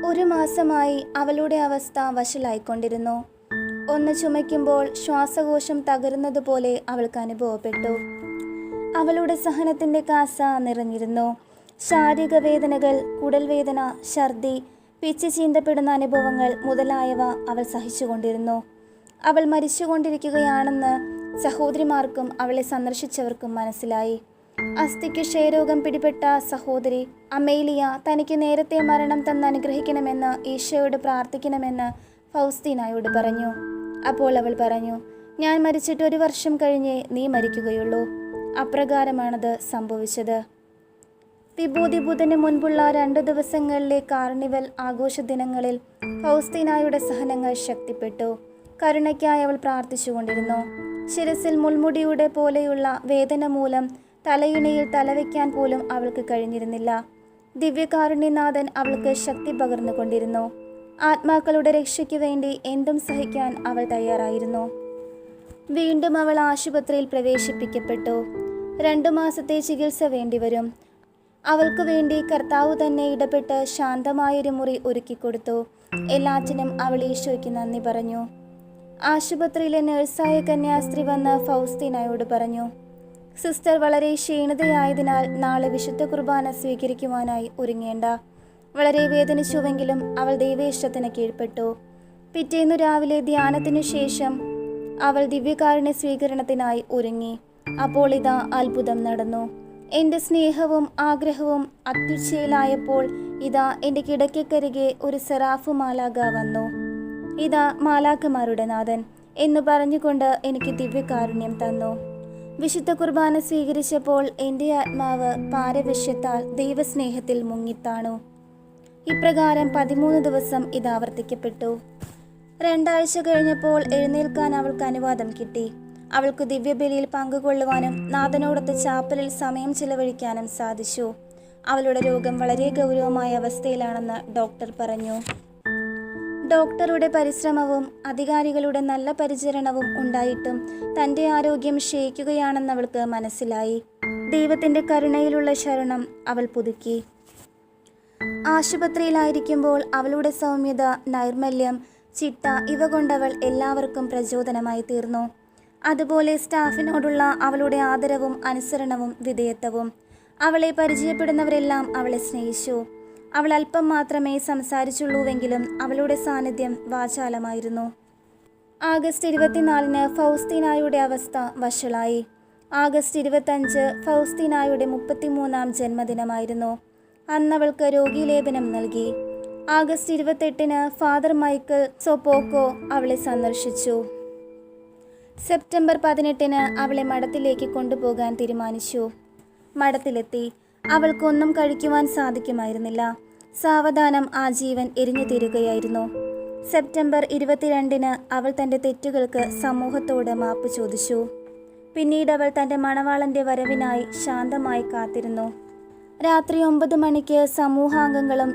ഒരു മാസമായി അവളുടെ അവസ്ഥ വഷളായിക്കൊണ്ടിരുന്നു. ഒന്ന് ചുമയ്ക്കുമ്പോൾ ശ്വാസകോശം തകരുന്നതുപോലെ അവൾക്ക് അനുഭവപ്പെട്ടു. അവളുടെ സഹനത്തിൻ്റെ കാസ നിറഞ്ഞിരുന്നു. ശാരീരിക വേദനകൾ, കുടൽവേദന, ഛർദി, പിച്ച് ചീന്തപ്പെടുന്ന അനുഭവങ്ങൾ മുതലായവ അവൾ സഹിച്ചുകൊണ്ടിരുന്നു. അവൾ മരിച്ചുകൊണ്ടിരിക്കുകയാണെന്ന് സഹോദരിമാർക്കും അവളെ സന്ദർശിച്ചവർക്കും മനസ്സിലായി. അസ്ഥിക്ക് ക്ഷയരോഗം പിടിപെട്ട സഹോദരി അമേലിയ തനിക്ക് നേരത്തെ മരണം തന്ന് അനുഗ്രഹിക്കണമെന്ന് ഈശോയോട് പ്രാർത്ഥിക്കണമെന്ന് ഫൗസ്തീനായോട് പറഞ്ഞു. അപ്പോൾ അവൾ പറഞ്ഞു, ഞാൻ മരിച്ചിട്ട് 1 വർഷം കഴിഞ്ഞേ നീ മരിക്കുകയുള്ളൂ. അപ്രകാരമാണത് സംഭവിച്ചത്. വിഭൂതി ബുധന് മുൻപുള്ള 2 ദിവസങ്ങളിലെ കാർണിവൽ ആഘോഷ ദിനങ്ങളിൽ ഫൗസ്തീനായുടെ സഹനങ്ങൾ ശക്തിപ്പെട്ടു. കരുണയ്ക്കായി അവൾ പ്രാർത്ഥിച്ചുകൊണ്ടിരുന്നു. ശിരസിൽ മുൾമുടിയുടെ പോലെയുള്ള വേദന മൂലം തലയിണയിൽ തലവെക്കാൻ പോലും അവൾക്ക് കഴിഞ്ഞിരുന്നില്ല. ദിവ്യകാരുണ്യനാഥൻ അവൾക്ക് ശക്തി പകർന്നുകൊണ്ടിരുന്നു. ആത്മാക്കളുടെ രക്ഷയ്ക്ക് വേണ്ടി എന്തും സഹിക്കാൻ അവൾ തയ്യാറായിരുന്നു. വീണ്ടും അവൾ ആശുപത്രിയിൽ പ്രവേശിപ്പിക്കപ്പെട്ടു. 2 മാസത്തെ ചികിത്സ വേണ്ടിവരും. അവൾക്കു വേണ്ടി കർത്താവ് തന്നെ ഇടപെട്ട് ശാന്തമായൊരു മുറി ഒരുക്കിക്കൊടുത്തു. എല്ലാറ്റിനും അവൾ ഈശോയ്ക്ക് നന്ദി പറഞ്ഞു. ആശുപത്രിയിലെ നഴ്സായ കന്യാസ്ത്രീ വന്ന് ഫൗസ്തീനായോട് പറഞ്ഞു, സിസ്റ്റർ വളരെ ക്ഷീണിതയായതിനാൽ നാളെ വിശുദ്ധ കുർബാന സ്വീകരിക്കുവാനായി ഒരുങ്ങേണ്ട. വളരെ വേദനിച്ചുവെങ്കിലും അവൾ ദൈവേഷ്ടത്തിന് കീഴ്പ്പെട്ടു. പിറ്റേന്നു രാവിലെ ധ്യാനത്തിനു ശേഷം അവൾ ദിവ്യകാരുണ്യ സ്വീകരണത്തിനായി ഒരുങ്ങി. അപ്പോൾ ഇതാ അത്ഭുതം നടന്നു. എൻ്റെ സ്നേഹവും ആഗ്രഹവും അത്യുച്ചയിലായപ്പോൾ ഇതാ എൻ്റെ കിടക്കക്കരികെ ഒരു സെറാഫു മാലാഖ വന്നു. ഇതാ മാലാഖമാരുടെ നാഥൻ എന്ന് പറഞ്ഞുകൊണ്ട് എനിക്ക് ദിവ്യകാരുണ്യം തന്നു. വിശുദ്ധ കുർബാന സ്വീകരിച്ചപ്പോൾ എൻ്റെ ആത്മാവ് പാരവശ്യത്താൽ ദൈവസ്നേഹത്തിൽ മുങ്ങിത്താണു. ഇപ്രകാരം 13 ദിവസം ഇത് ആവർത്തിക്കപ്പെട്ടു. 2 ആഴ്ച കഴിഞ്ഞപ്പോൾ എഴുന്നേൽക്കാൻ അവൾക്ക് അനുവാദം കിട്ടി. അവൾക്ക് ദിവ്യബലിയിൽ പങ്കുകൊള്ളുവാനും നാഥനോടൊത്ത് ചാപ്പലിൽ സമയം ചിലവഴിക്കാനും സാധിച്ചു. അവളുടെ രോഗം വളരെ ഗൗരവമായ അവസ്ഥയിലാണെന്ന് ഡോക്ടർ പറഞ്ഞു. ഡോക്ടറുടെ പരിശ്രമവും അധികാരികളുടെ നല്ല പരിചരണവും ഉണ്ടായിട്ടും തൻ്റെ ആരോഗ്യം ക്ഷയിക്കുകയാണെന്ന് അവൾക്ക് മനസ്സിലായി. ദൈവത്തിൻ്റെ കരുണയിലുള്ള ശരണം അവൾ പുതുക്കി. ആശുപത്രിയിലായിരിക്കുമ്പോൾ അവളുടെ സൗമ്യത, നൈർമല്യം, ചിട്ട ഇവ കൊണ്ടവൾ എല്ലാവർക്കും പ്രചോദനമായി തീർന്നു. അതുപോലെ സ്റ്റാഫിനോടുള്ള അവളുടെ ആദരവും അനുസരണവും വിധേയത്വവും. അവളെ പരിചയപ്പെടുന്നവരെല്ലാം അവളെ സ്നേഹിച്ചു. അവൾ അല്പം മാത്രമേ സംസാരിച്ചുള്ളൂവെങ്കിലും അവളുടെ സാന്നിധ്യം വാചാലമായിരുന്നു. ആഗസ്റ്റ് 24 ഫൗസ്തീനായുടെ അവസ്ഥ വഷളായി. ആഗസ്റ്റ് 25 ഫൗസ്തീനായുടെ 33-ാം ജന്മദിനമായിരുന്നു. അന്നവൾക്ക് രോഗീലേപനം നൽകി. ആഗസ്റ്റ് 28 ഫാദർ മൈക്കിൾ സൊപ്പോക്കോ അവളെ സന്ദർശിച്ചു. സെപ്റ്റംബർ 18 അവളെ മഠത്തിലേക്ക് കൊണ്ടുപോകാൻ തീരുമാനിച്ചു. മഠത്തിലെത്തി. അവൾക്കൊന്നും കഴിക്കുവാൻ സാധിക്കുമായിരുന്നില്ല. സാവധാനം ആ ജീവൻ എരിഞ്ഞു തീരുകയായിരുന്നു. സെപ്റ്റംബർ 22 അവൾ തൻ്റെ തെറ്റുകൾക്ക് സമൂഹത്തോട് മാപ്പ് ചോദിച്ചു. പിന്നീട് അവൾ തൻ്റെ മണവാളൻ്റെ വരവിനായി ശാന്തമായി കാത്തിരുന്നു. രാത്രി 9 മണിക്ക് സമൂഹാംഗങ്ങളും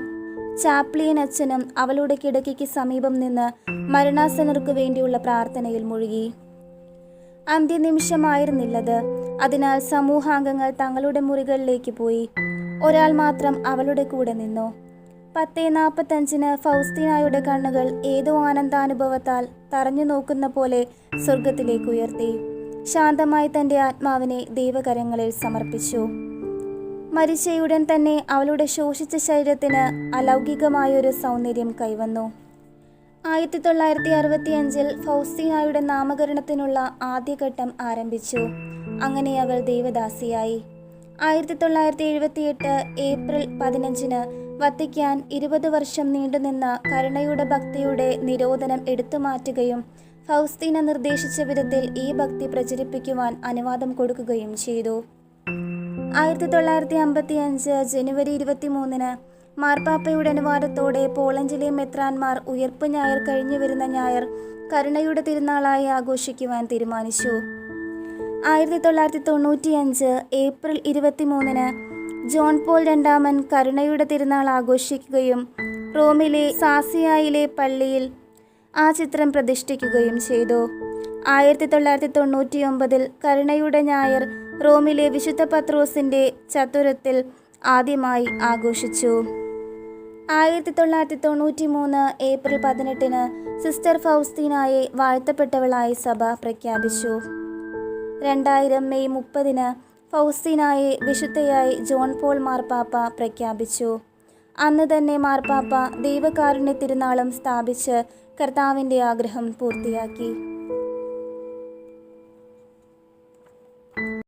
ചാപ്ലിയൻ അച്ഛനും അവളുടെ കിടക്കയ്ക്ക് സമീപം നിന്ന് മരണാസന്നർക്കു വേണ്ടിയുള്ള പ്രാർത്ഥനയിൽ മുഴുകി. അന്ത്യനിമിഷമായിരുന്നില്ലത്. അതിനാൽ സമൂഹാംഗങ്ങൾ തങ്ങളുടെ മുറികളിലേക്ക് പോയി. ഒരാൾ മാത്രം അവളുടെ കൂടെ നിന്നു. 10:45 ഫൗസ്തീനായുടെ കണ്ണുകൾ ഏതോ ആനന്ദാനുഭവത്താൽ തറഞ്ഞു നോക്കുന്ന പോലെ സ്വർഗത്തിലേക്ക് ഉയർത്തി. ശാന്തമായി തൻ്റെ ആത്മാവിനെ ദൈവകരങ്ങളിൽ സമർപ്പിച്ചു. മരിച്ചയുടൻ തന്നെ അവളുടെ ശോഷിച്ച ശരീരത്തിന് അലൗകികമായൊരു സൗന്ദര്യം കൈവന്നു. 1965 ഫൗസ്തീനായുടെ നാമകരണത്തിനുള്ള ആദ്യഘട്ടം ആരംഭിച്ചു. അങ്ങനെ അവൾ ദൈവദാസിയായി. 1978 ഏപ്രിൽ 15 വത്തിക്കാൻ 20 വർഷം നീണ്ടുനിന്ന കരുണയുടെ ഭക്തിയുടെ നിരോധനം എടുത്തുമാറ്റുകയും ഫൗസ്തീന നിർദ്ദേശിച്ച വിധത്തിൽ ഈ ഭക്തി പ്രചരിപ്പിക്കുവാൻ അനുവാദം കൊടുക്കുകയും ചെയ്തു. 1955 ജനുവരി 23 മാർപ്പാപ്പയുടെ അനുവാദത്തോടെ പോളണ്ടിലെ മെത്രാൻമാർ ഉയർപ്പ് ഞായർ കഴിഞ്ഞു വരുന്ന ഞായർ കരുണയുടെ തിരുനാളായി ആഘോഷിക്കുവാൻ തീരുമാനിച്ചു. 1995 ഏപ്രിൽ 23 ജോൺ പോൾ രണ്ടാമൻ കരുണയുടെ തിരുനാൾ ആഘോഷിക്കുകയും റോമിലെ സാസിയായിലെ പള്ളിയിൽ ആ ചിത്രം പ്രതിഷ്ഠിക്കുകയും ചെയ്തു. 1999 കരുണയുടെ ഞായർ റോമിലെ വിശുദ്ധ പത്രോസിൻ്റെ ചത്തുരത്തിൽ ആദ്യമായി ആഘോഷിച്ചു. 1993 ഏപ്രിൽ 18 സിസ്റ്റർ ഫൗസ്തീനായെ വാഴ്ത്തപ്പെട്ടവളായി സഭ പ്രഖ്യാപിച്ചു. 2000 മെയ് 30 ഫൗസ്തീനായെ വിശുദ്ധയായി ജോൺ പോൾ മാർപ്പാപ്പ പ്രഖ്യാപിച്ചു. അന്ന് തന്നെ മാർപ്പാപ്പ ദൈവകാരുണ്യ തിരുനാളും സ്ഥാപിച്ച് കർത്താവിൻ്റെ ആഗ്രഹം പൂർത്തിയാക്കി.